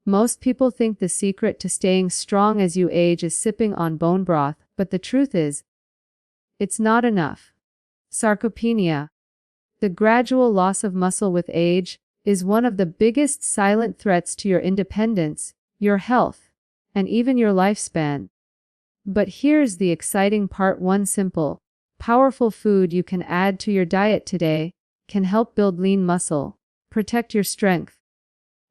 Most people think the secret to staying strong as you age is sipping on bone broth, but the truth is, it's not enough. Sarcopenia, the gradual loss of muscle with age, is one of the biggest silent threats to your independence, your health, and even your lifespan. But here's the exciting part: one simple, powerful food you can add to your diet today can help build lean muscle, protect your strength,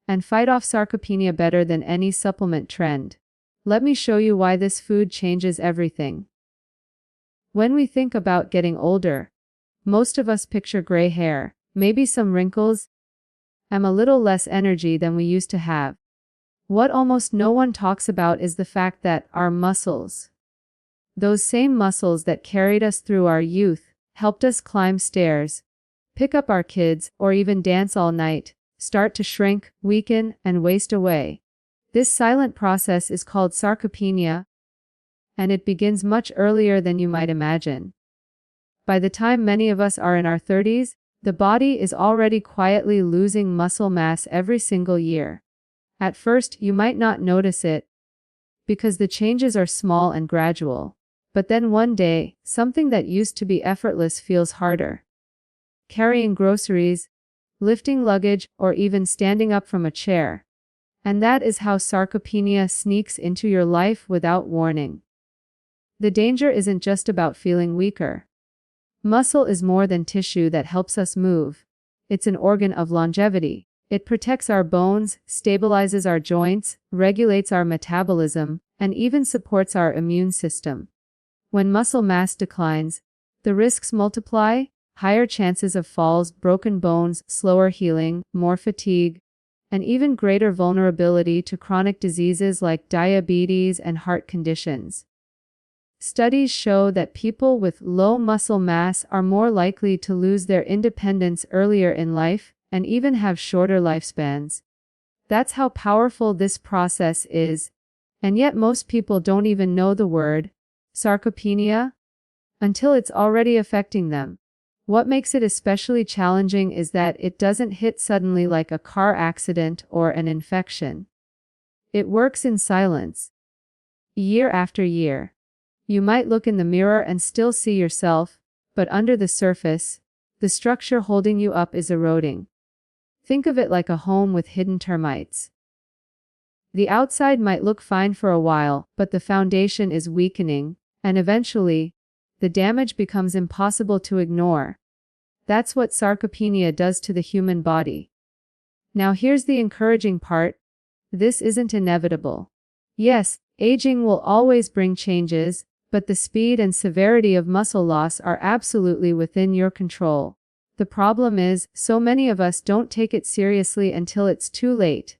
and fight off sarcopenia better than any supplement trend. Let me show you why this food changes everything. When we think about getting older, most of us picture gray hair, maybe some wrinkles, and a little less energy than we used to have. What almost no one talks about is the fact that our muscles, those same muscles that carried us through our youth, helped us climb stairs, pick up our kids, or even dance all night, start to shrink, weaken, and waste away. This silent process is called sarcopenia, and it begins much earlier than you might imagine. By the time many of us are in our 30s, the body is already quietly losing muscle mass every single year. At first, you might not notice it, because the changes are small and gradual. But then one day, something that used to be effortless feels harder. Carrying groceries, lifting luggage, or even standing up from a chair. And that is how sarcopenia sneaks into your life without warning. The danger isn't just about feeling weaker. Muscle is more than tissue that helps us move. It's an organ of longevity. It protects our bones, stabilizes our joints, regulates our metabolism, and even supports our immune system. When muscle mass declines, the risks multiply: higher chances of falls, broken bones, slower healing, more fatigue, and even greater vulnerability to chronic diseases like diabetes and heart conditions. Studies show that people with low muscle mass are more likely to lose their independence earlier in life and even have shorter lifespans. That's how powerful this process is, and yet most people don't even know the word sarcopenia until it's already affecting them. What makes it especially challenging is that it doesn't hit suddenly like a car accident or an infection. It works in silence, year after year. You might look in the mirror and still see yourself, but under the surface, the structure holding you up is eroding. Think of it like a home with hidden termites. The outside might look fine for a while, but the foundation is weakening, and eventually, the damage becomes impossible to ignore. That's what sarcopenia does to the human body. Now here's the encouraging part: this isn't inevitable. Yes, aging will always bring changes, but the speed and severity of muscle loss are absolutely within your control. The problem is, so many of us don't take it seriously until it's too late.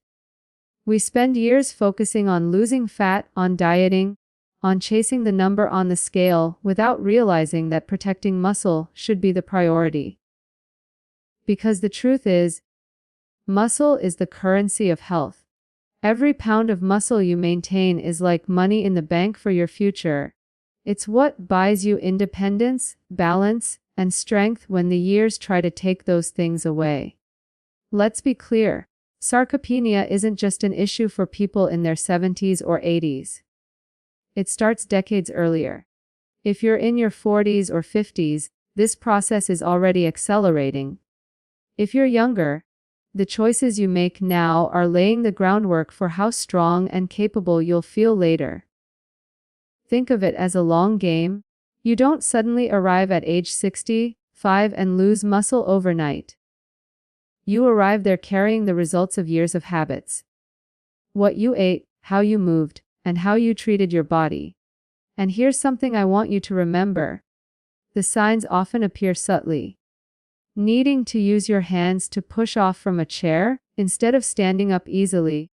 We spend years focusing on losing fat, on dieting, on chasing the number on the scale, without realizing that protecting muscle should be the priority. Because the truth is, muscle is the currency of health. Every pound of muscle you maintain is like money in the bank for your future. It's what buys you independence, balance, and strength when the years try to take those things away. Let's be clear, sarcopenia isn't just an issue for people in their 70s or 80s. It starts decades earlier. If you're in your 40s or 50s, this process is already accelerating. If you're younger, the choices you make now are laying the groundwork for how strong and capable you'll feel later. Think of it as a long game. You don't suddenly arrive at age 65 and lose muscle overnight. You arrive there carrying the results of years of habits. What you ate, how you moved, and how you treated your body. And here's something I want you to remember. The signs often appear subtly. Needing to use your hands to push off from a chair, instead of standing up easily.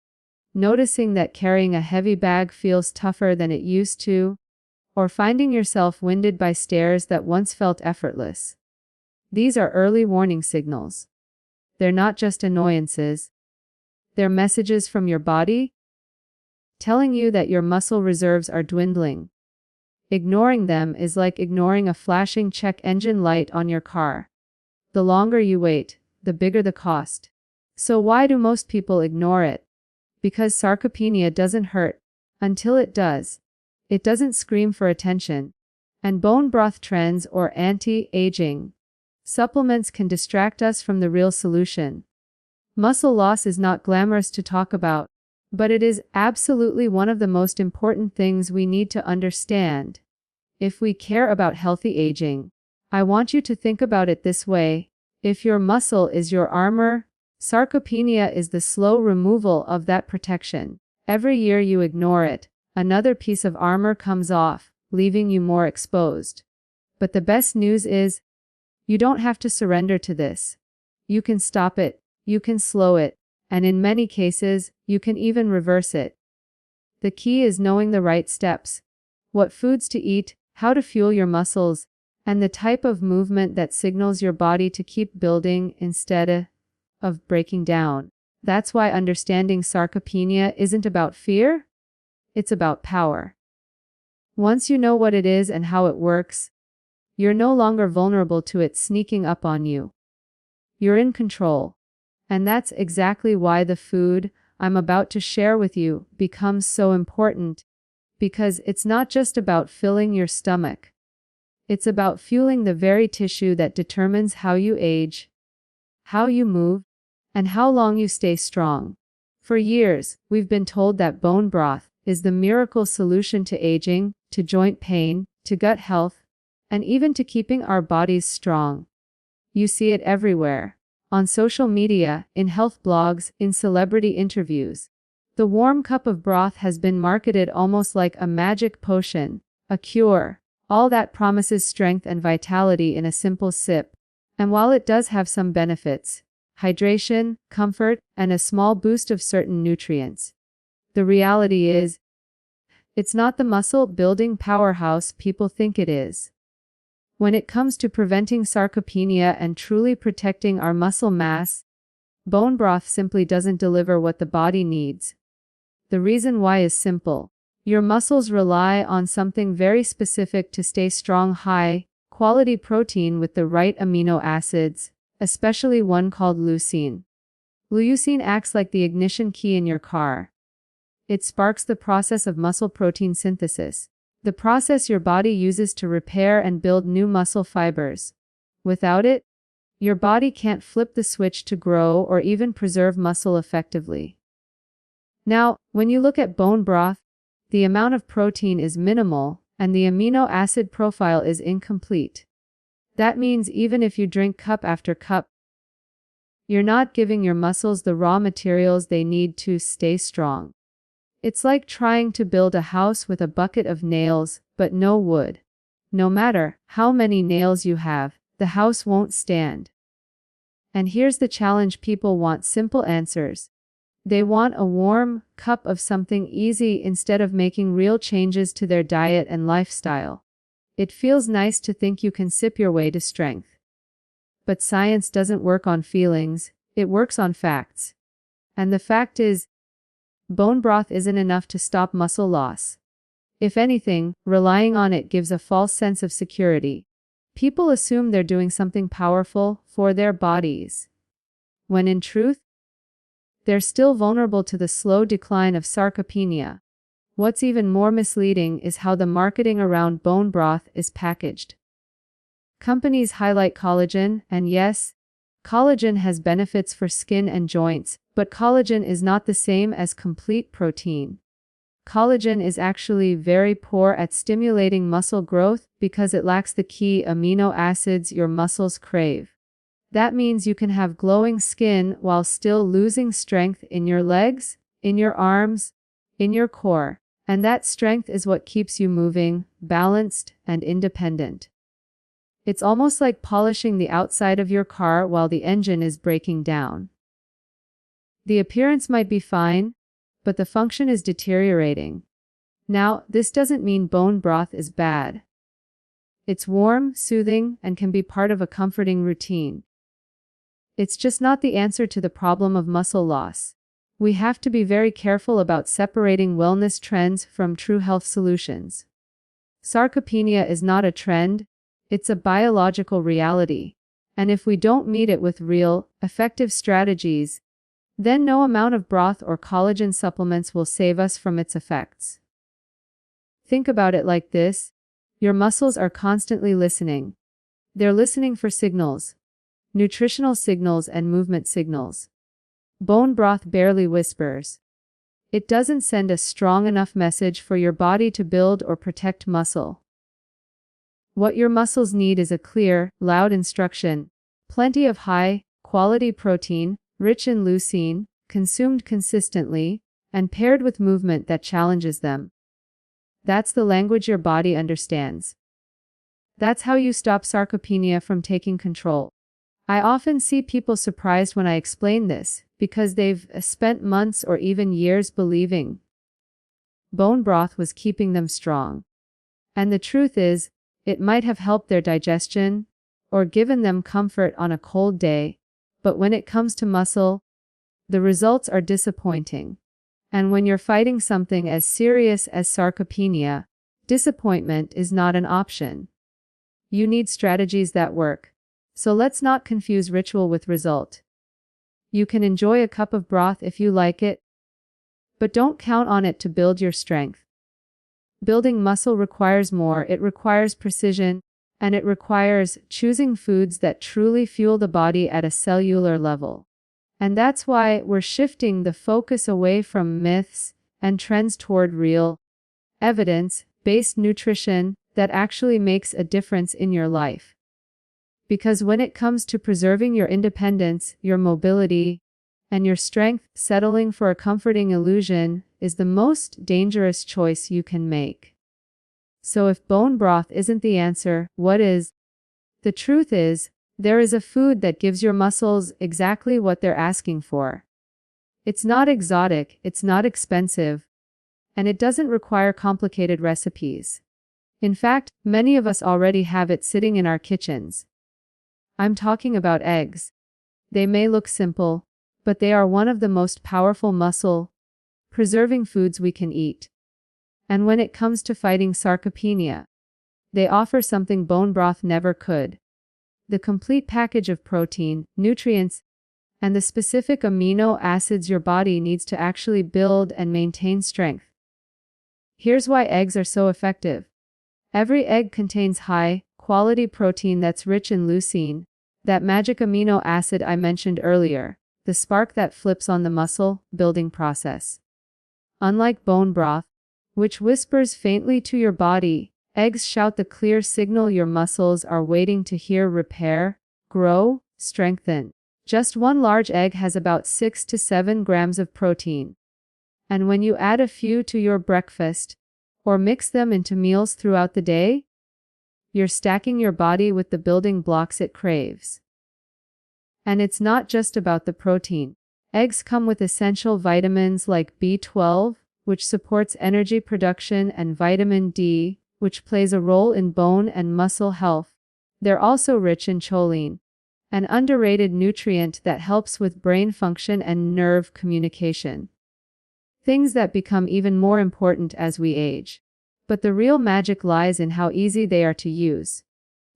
Noticing that carrying a heavy bag feels tougher than it used to, or finding yourself winded by stairs that once felt effortless. These are early warning signals. They're not just annoyances. They're messages from your body, telling you that your muscle reserves are dwindling. Ignoring them is like ignoring a flashing check engine light on your car. The longer you wait, the bigger the cost. So why do most people ignore it? Because sarcopenia doesn't hurt until it does. It doesn't scream for attention. And bone broth trends or anti-aging supplements can distract us from the real solution. Muscle loss is not glamorous to talk about, but it is absolutely one of the most important things we need to understand. If we care about healthy aging, I want you to think about it this way. If your muscle is your armor, sarcopenia is the slow removal of that protection. Every year you ignore it, another piece of armor comes off, leaving you more exposed. But the best news is, you don't have to surrender to this. You can stop it, you can slow it, and in many cases, you can even reverse it. The key is knowing the right steps, what foods to eat, how to fuel your muscles, and the type of movement that signals your body to keep building instead of breaking down. That's why understanding sarcopenia isn't about fear, it's about power. Once you know what it is and how it works, you're no longer vulnerable to it sneaking up on you. You're in control. And that's exactly why the food I'm about to share with you becomes so important, because it's not just about filling your stomach. It's about fueling the very tissue that determines how you age, how you move, and how long you stay strong. For years, we've been told that bone broth is the miracle solution to aging, to joint pain, to gut health, and even to keeping our bodies strong. You see it everywhere. On social media, in health blogs, in celebrity interviews. The warm cup of broth has been marketed almost like a magic potion, a cure. All that promises strength and vitality in a simple sip. And while it does have some benefits, hydration, comfort, and a small boost of certain nutrients, the reality is, it's not the muscle-building powerhouse people think it is. When it comes to preventing sarcopenia and truly protecting our muscle mass, bone broth simply doesn't deliver what the body needs. The reason why is simple. Your muscles rely on something very specific to stay strong: high-quality protein with the right amino acids, especially one called leucine. Leucine acts like the ignition key in your car. It sparks the process of muscle protein synthesis, the process your body uses to repair and build new muscle fibers. Without it, your body can't flip the switch to grow or even preserve muscle effectively. Now, when you look at bone broth, the amount of protein is minimal, and the amino acid profile is incomplete. That means even if you drink cup after cup, you're not giving your muscles the raw materials they need to stay strong. It's like trying to build a house with a bucket of nails, but no wood. No matter how many nails you have, the house won't stand. And here's the challenge: people want simple answers. They want a warm cup of something easy instead of making real changes to their diet and lifestyle. It feels nice to think you can sip your way to strength. But science doesn't work on feelings, it works on facts. And the fact is, bone broth isn't enough to stop muscle loss. If anything, relying on it gives a false sense of security. People assume they're doing something powerful for their bodies, when in truth, they're still vulnerable to the slow decline of sarcopenia. What's even more misleading is how the marketing around bone broth is packaged. Companies highlight collagen, and yes, collagen has benefits for skin and joints, but collagen is not the same as complete protein. Collagen is actually very poor at stimulating muscle growth because it lacks the key amino acids your muscles crave. That means you can have glowing skin while still losing strength in your legs, in your arms, in your core. And that strength is what keeps you moving, balanced, and independent. It's almost like polishing the outside of your car while the engine is breaking down. The appearance might be fine, but the function is deteriorating. Now, this doesn't mean bone broth is bad. It's warm, soothing, and can be part of a comforting routine. It's just not the answer to the problem of muscle loss. We have to be very careful about separating wellness trends from true health solutions. Sarcopenia is not a trend, it's a biological reality. And if we don't meet it with real, effective strategies, then no amount of broth or collagen supplements will save us from its effects. Think about it like this. Your muscles are constantly listening. They're listening for signals, nutritional signals and movement signals. Bone broth barely whispers. It doesn't send a strong enough message for your body to build or protect muscle. What your muscles need is a clear, loud instruction. Plenty of high-quality protein, rich in leucine, consumed consistently, and paired with movement that challenges them. That's the language your body understands. That's how you stop sarcopenia from taking control. I often see people surprised when I explain this, because they've spent months or even years believing bone broth was keeping them strong. And the truth is, it might have helped their digestion, or given them comfort on a cold day, but when it comes to muscle, the results are disappointing. And when you're fighting something as serious as sarcopenia, disappointment is not an option. You need strategies that work. So let's not confuse ritual with result. You can enjoy a cup of broth if you like it, but don't count on it to build your strength. Building muscle requires more. It requires precision, and it requires choosing foods that truly fuel the body at a cellular level. And that's why we're shifting the focus away from myths and trends toward real, evidence-based nutrition that actually makes a difference in your life. Because when it comes to preserving your independence, your mobility, and your strength, settling for a comforting illusion is the most dangerous choice you can make. So if bone broth isn't the answer, what is? The truth is, there is a food that gives your muscles exactly what they're asking for. It's not exotic, it's not expensive, and it doesn't require complicated recipes. In fact, many of us already have it sitting in our kitchens. I'm talking about eggs. They may look simple, but they are one of the most powerful muscle-preserving foods we can eat. And when it comes to fighting sarcopenia, they offer something bone broth never could. The complete package of protein, nutrients, and the specific amino acids your body needs to actually build and maintain strength. Here's why eggs are so effective. Every egg contains high-quality protein that's rich in leucine, that magic amino acid I mentioned earlier, the spark that flips on the muscle-building process. Unlike bone broth, which whispers faintly to your body, eggs shout the clear signal your muscles are waiting to hear: repair, grow, strengthen. Just one large egg has about 6 to 7 grams of protein. And when you add a few to your breakfast, or mix them into meals throughout the day, you're stacking your body with the building blocks it craves. And it's not just about the protein. Eggs come with essential vitamins like B12, which supports energy production, and vitamin D, which plays a role in bone and muscle health. They're also rich in choline, an underrated nutrient that helps with brain function and nerve communication. Things that become even more important as we age. But the real magic lies in how easy they are to use.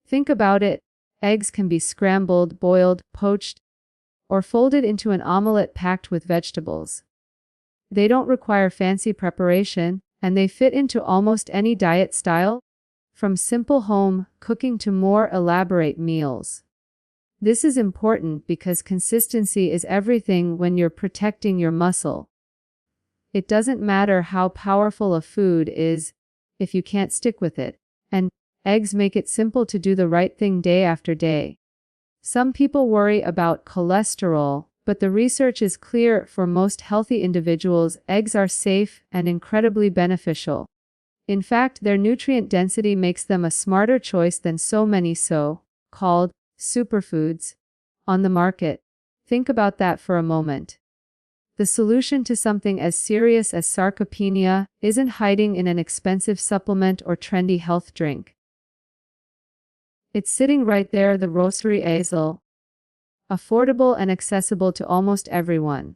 Think about it. Eggs can be scrambled, boiled, poached, or folded into an omelette packed with vegetables. They don't require fancy preparation, and they fit into almost any diet style, from simple home cooking to more elaborate meals. This is important because consistency is everything when you're protecting your muscle. It doesn't matter how powerful a food is if you can't stick with it, and eggs make it simple to do the right thing day after day. Some people worry about cholesterol, but the research is clear: for most healthy individuals, eggs are safe and incredibly beneficial. In fact, their nutrient density makes them a smarter choice than so many so-called superfoods on the market. Think about that for a moment. The solution to something as serious as sarcopenia isn't hiding in an expensive supplement or trendy health drink. It's sitting right there, the rosary aisle, affordable and accessible to almost everyone.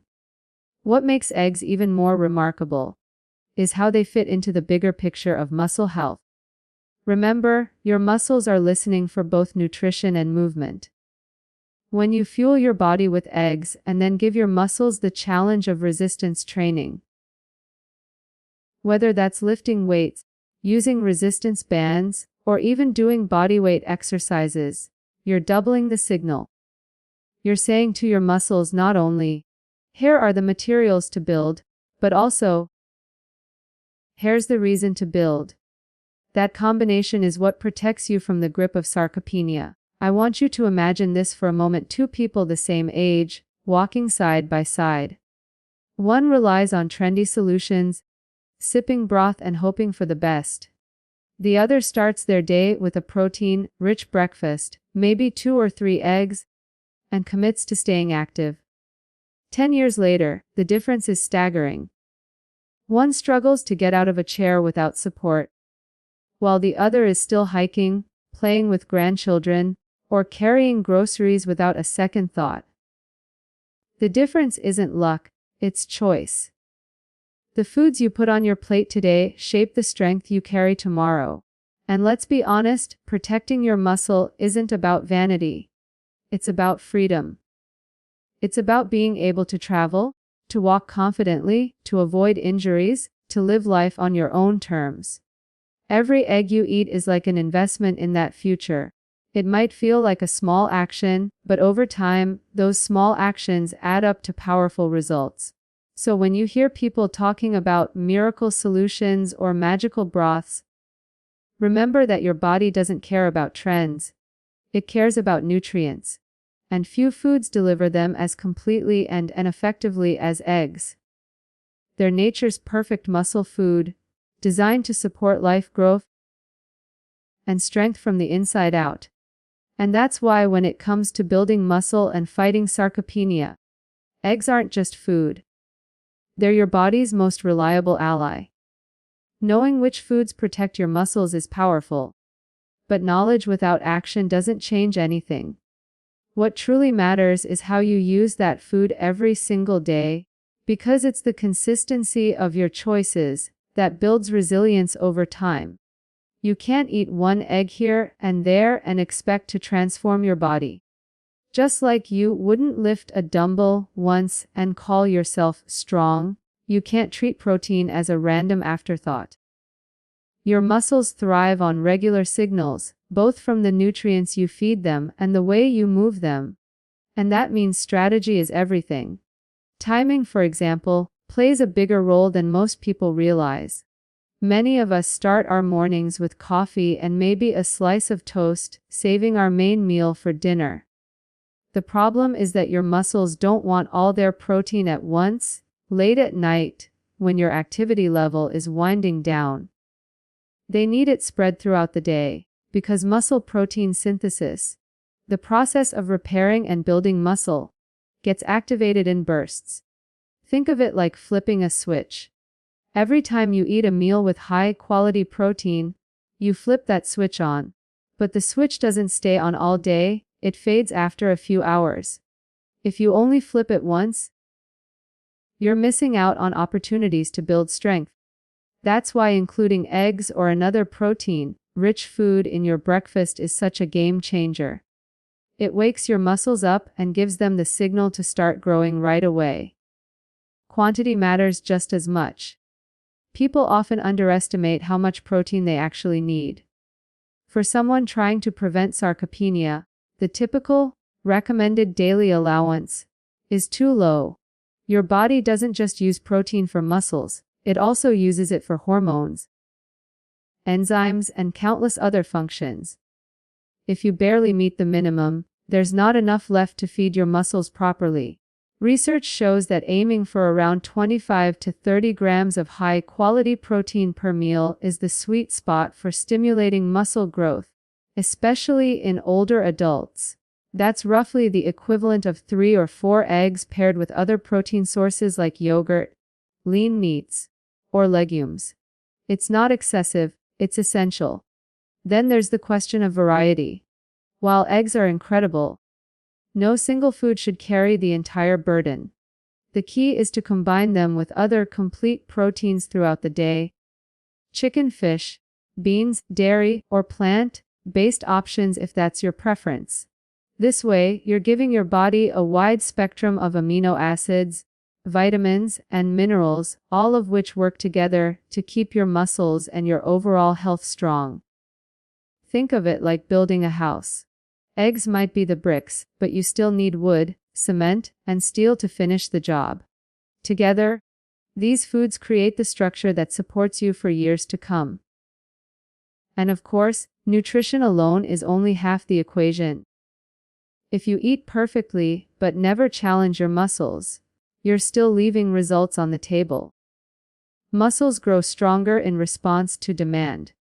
What makes eggs even more remarkable is how they fit into the bigger picture of muscle health. Remember, your muscles are listening for both nutrition and movement. When you fuel your body with eggs and then give your muscles the challenge of resistance training. Whether that's lifting weights, using resistance bands, or even doing bodyweight exercises, you're doubling the signal. You're saying to your muscles not only, here are the materials to build, but also, here's the reason to build. That combination is what protects you from the grip of sarcopenia. I want you to imagine this for a moment: two people the same age, walking side by side. One relies on trendy solutions, sipping broth and hoping for the best. The other starts their day with a protein-rich breakfast, maybe 2 or 3 eggs, and commits to staying active. 10 years later, the difference is staggering. One struggles to get out of a chair without support, while the other is still hiking, playing with grandchildren, or carrying groceries without a second thought. The difference isn't luck, it's choice. The foods you put on your plate today shape the strength you carry tomorrow. And let's be honest, protecting your muscle isn't about vanity. It's about freedom. It's about being able to travel, to walk confidently, to avoid injuries, to live life on your own terms. Every egg you eat is like an investment in that future. It might feel like a small action, but over time, those small actions add up to powerful results. So when you hear people talking about miracle solutions or magical broths, remember that your body doesn't care about trends. It cares about nutrients. And few foods deliver them as completely and effectively as eggs. They're nature's perfect muscle food, designed to support life growth and strength from the inside out. And that's why when it comes to building muscle and fighting sarcopenia, eggs aren't just food. They're your body's most reliable ally. Knowing which foods protect your muscles is powerful, but knowledge without action doesn't change anything. What truly matters is how you use that food every single day, because it's the consistency of your choices that builds resilience over time. You can't eat one egg here and there and expect to transform your body. Just like you wouldn't lift a dumbbell once and call yourself strong, you can't treat protein as a random afterthought. Your muscles thrive on regular signals, both from the nutrients you feed them and the way you move them. And that means strategy is everything. Timing, for example, plays a bigger role than most people realize. Many of us start our mornings with coffee and maybe a slice of toast, saving our main meal for dinner. The problem is that your muscles don't want all their protein at once, late at night, when your activity level is winding down. They need it spread throughout the day, because muscle protein synthesis, the process of repairing and building muscle, gets activated in bursts. Think of it like flipping a switch. Every time you eat a meal with high-quality protein, you flip that switch on. But the switch doesn't stay on all day, it fades after a few hours. If you only flip it once, you're missing out on opportunities to build strength. That's why including eggs or another protein-rich food in your breakfast is such a game changer. It wakes your muscles up and gives them the signal to start growing right away. Quantity matters just as much. People often underestimate how much protein they actually need. For someone trying to prevent sarcopenia, the typical, recommended daily allowance is too low. Your body doesn't just use protein for muscles, it also uses it for hormones, enzymes, and countless other functions. If you barely meet the minimum, there's not enough left to feed your muscles properly. Research shows that aiming for around 25 to 30 grams of high-quality protein per meal is the sweet spot for stimulating muscle growth, especially in older adults. That's roughly the equivalent of 3 or 4 eggs paired with other protein sources like yogurt, lean meats, or legumes. It's not excessive, it's essential. Then there's the question of variety. While eggs are incredible, no single food should carry the entire burden. The key is to combine them with other complete proteins throughout the day. Chicken, fish, beans, dairy, or plant-based options if that's your preference. This way, you're giving your body a wide spectrum of amino acids, vitamins, and minerals, all of which work together to keep your muscles and your overall health strong. Think of it like building a house. Eggs might be the bricks, but you still need wood, cement, and steel to finish the job. Together, these foods create the structure that supports you for years to come. And of course, nutrition alone is only half the equation. If you eat perfectly, but never challenge your muscles, you're still leaving results on the table. Muscles grow stronger in response to demand.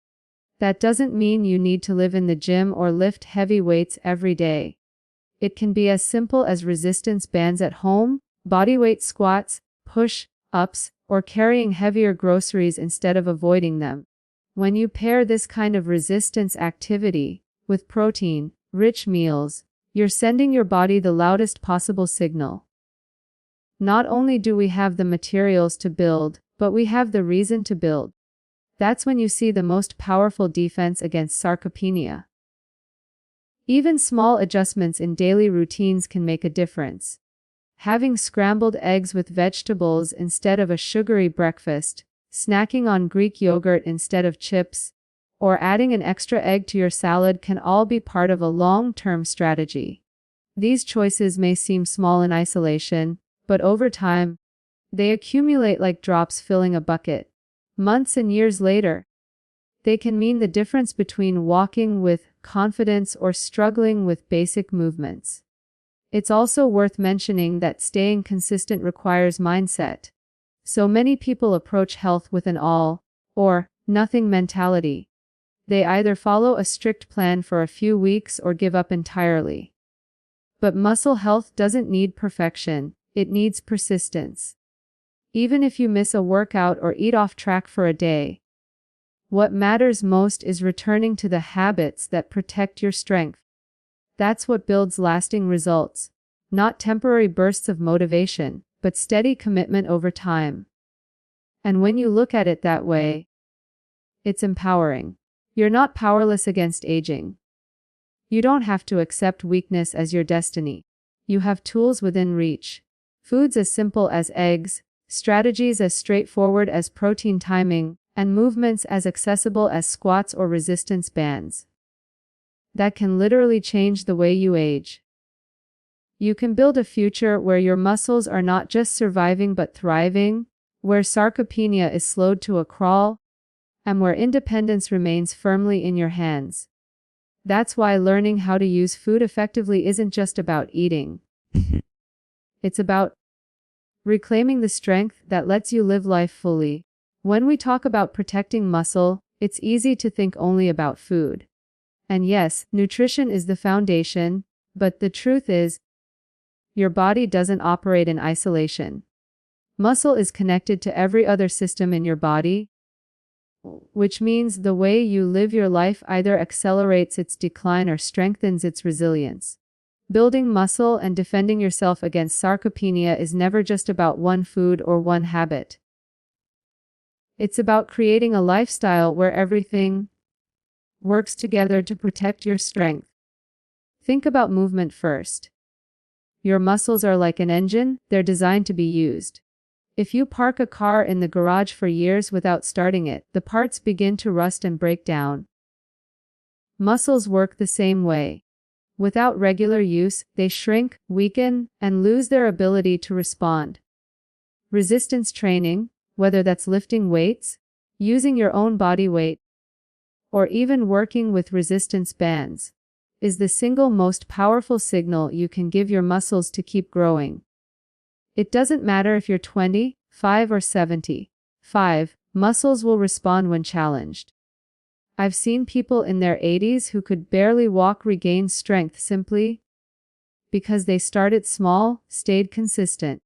That doesn't mean you need to live in the gym or lift heavy weights every day. It can be as simple as resistance bands at home, bodyweight squats, push-ups, or carrying heavier groceries instead of avoiding them. When you pair this kind of resistance activity with protein-rich meals, you're sending your body the loudest possible signal. Not only do we have the materials to build, but we have the reason to build. That's when you see the most powerful defense against sarcopenia. Even small adjustments in daily routines can make a difference. Having scrambled eggs with vegetables instead of a sugary breakfast, snacking on Greek yogurt instead of chips, or adding an extra egg to your salad can all be part of a long-term strategy. These choices may seem small in isolation, but over time, they accumulate like drops filling a bucket. Months and years later, they can mean the difference between walking with confidence or struggling with basic movements. It's also worth mentioning that staying consistent requires mindset. So many people approach health with an all or nothing mentality. They either follow a strict plan for a few weeks or give up entirely. But muscle health doesn't need perfection, it needs persistence. Even if you miss a workout or eat off track for a day, what matters most is returning to the habits that protect your strength. That's what builds lasting results, not temporary bursts of motivation, but steady commitment over time. And when you look at it that way, it's empowering. You're not powerless against aging. You don't have to accept weakness as your destiny. You have tools within reach. Foods as simple as eggs, strategies as straightforward as protein timing, and movements as accessible as squats or resistance bands that can literally change the way you age. You can build a future where your muscles are not just surviving but thriving, where sarcopenia is slowed to a crawl, and where independence remains firmly in your hands. That's why learning how to use food effectively isn't just about eating. It's about reclaiming the strength that lets you live life fully. When we talk about protecting muscle, it's easy to think only about food. And yes, nutrition is the foundation, but the truth is, your body doesn't operate in isolation. Muscle is connected to every other system in your body, which means the way you live your life either accelerates its decline or strengthens its resilience. Building muscle and defending yourself against sarcopenia is never just about one food or one habit. It's about creating a lifestyle where everything works together to protect your strength. Think about movement first. Your muscles are like an engine, they're designed to be used. If you park a car in the garage for years without starting it, the parts begin to rust and break down. Muscles work the same way. Without regular use, they shrink, weaken, and lose their ability to respond. Resistance training, whether that's lifting weights, using your own body weight, or even working with resistance bands, is the single most powerful signal you can give your muscles to keep growing. It doesn't matter if you're 25 or 75, muscles will respond when challenged. I've seen people in their 80s who could barely walk regain strength simply because they started small, stayed consistent,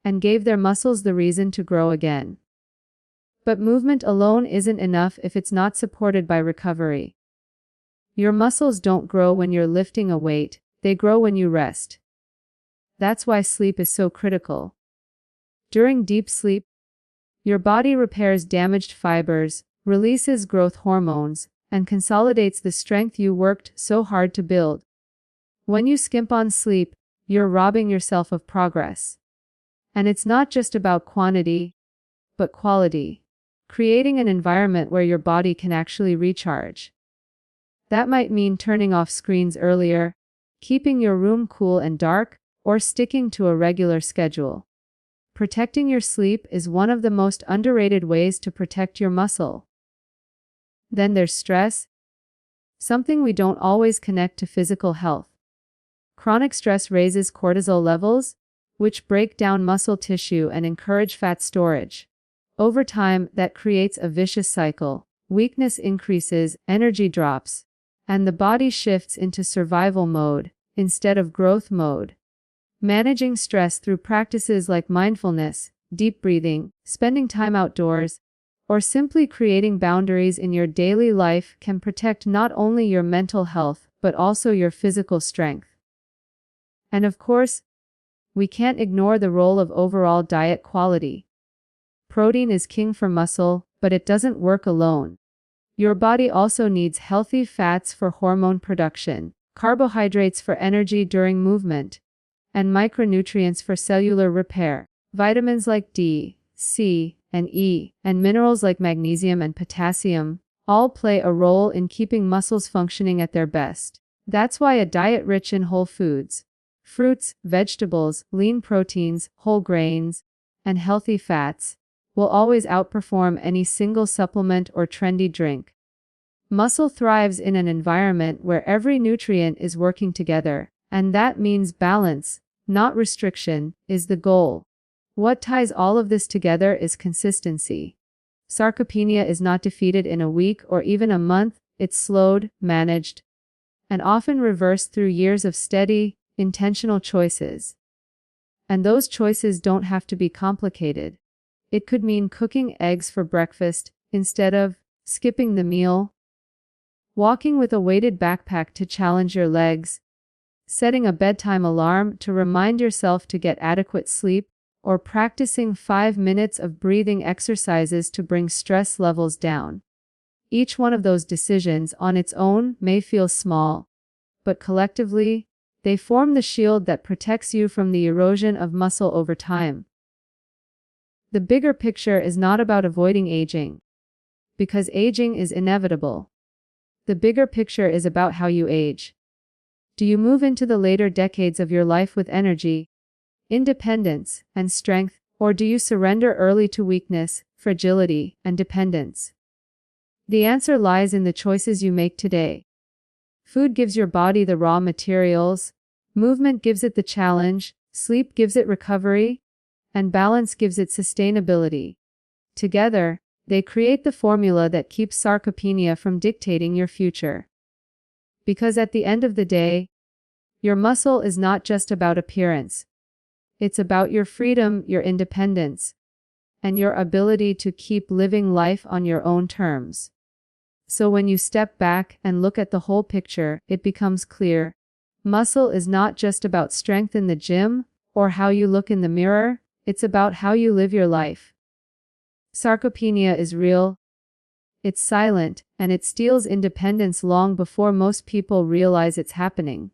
and gave their muscles the reason to grow again. But movement alone isn't enough if it's not supported by recovery. Your muscles don't grow when you're lifting a weight, they grow when you rest. That's why sleep is so critical. During deep sleep, your body repairs damaged fibers, releases growth hormones, and consolidates the strength you worked so hard to build. When you skimp on sleep, you're robbing yourself of progress. And it's not just about quantity, but quality. Creating an environment where your body can actually recharge. That might mean turning off screens earlier, keeping your room cool and dark, or sticking to a regular schedule. Protecting your sleep is one of the most underrated ways to protect your muscle. Then there's stress, something we don't always connect to physical health. Chronic stress raises cortisol levels, which break down muscle tissue and encourage fat storage. Over time, that creates a vicious cycle. Weakness increases, energy drops, and the body shifts into survival mode instead of growth mode. Managing stress through practices like mindfulness, deep breathing, spending time outdoors, or simply creating boundaries in your daily life can protect not only your mental health, but also your physical strength. And of course, we can't ignore the role of overall diet quality. Protein is king for muscle, but it doesn't work alone. Your body also needs healthy fats for hormone production, carbohydrates for energy during movement, and micronutrients for cellular repair. Vitamins like D, C, and E, and minerals like magnesium and potassium, all play a role in keeping muscles functioning at their best. That's why a diet rich in whole foods, fruits, vegetables, lean proteins, whole grains, and healthy fats, will always outperform any single supplement or trendy drink. Muscle thrives in an environment where every nutrient is working together, and that means balance, not restriction, is the goal. What ties all of this together is consistency. Sarcopenia is not defeated in a week or even a month, it's slowed, managed, and often reversed through years of steady, intentional choices. And those choices don't have to be complicated. It could mean cooking eggs for breakfast instead of skipping the meal, walking with a weighted backpack to challenge your legs, setting a bedtime alarm to remind yourself to get adequate sleep, or practicing 5 minutes of breathing exercises to bring stress levels down. Each one of those decisions on its own may feel small, but collectively, they form the shield that protects you from the erosion of muscle over time. The bigger picture is not about avoiding aging, because aging is inevitable. The bigger picture is about how you age. Do you move into the later decades of your life with energy, independence, and strength, or do you surrender early to weakness, fragility, and dependence? The answer lies in the choices you make today. Food gives your body the raw materials, movement gives it the challenge, sleep gives it recovery, and balance gives it sustainability. Together, they create the formula that keeps sarcopenia from dictating your future. Because at the end of the day, your muscle is not just about appearance. It's about your freedom, your independence, and your ability to keep living life on your own terms. So when you step back and look at the whole picture, it becomes clear. Muscle is not just about strength in the gym or how you look in the mirror, it's about how you live your life. Sarcopenia is real. It's silent, and it steals independence long before most people realize it's happening.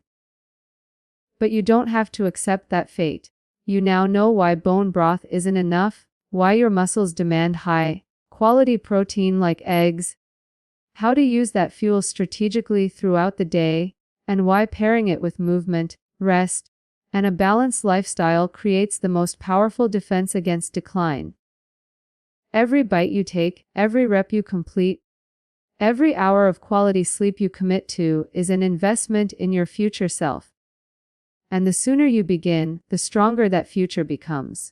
But you don't have to accept that fate. You now know why bone broth isn't enough, why your muscles demand high-quality protein like eggs, how to use that fuel strategically throughout the day, and why pairing it with movement, rest, and a balanced lifestyle creates the most powerful defense against decline. Every bite you take, every rep you complete, every hour of quality sleep you commit to is an investment in your future self. And the sooner you begin, the stronger that future becomes.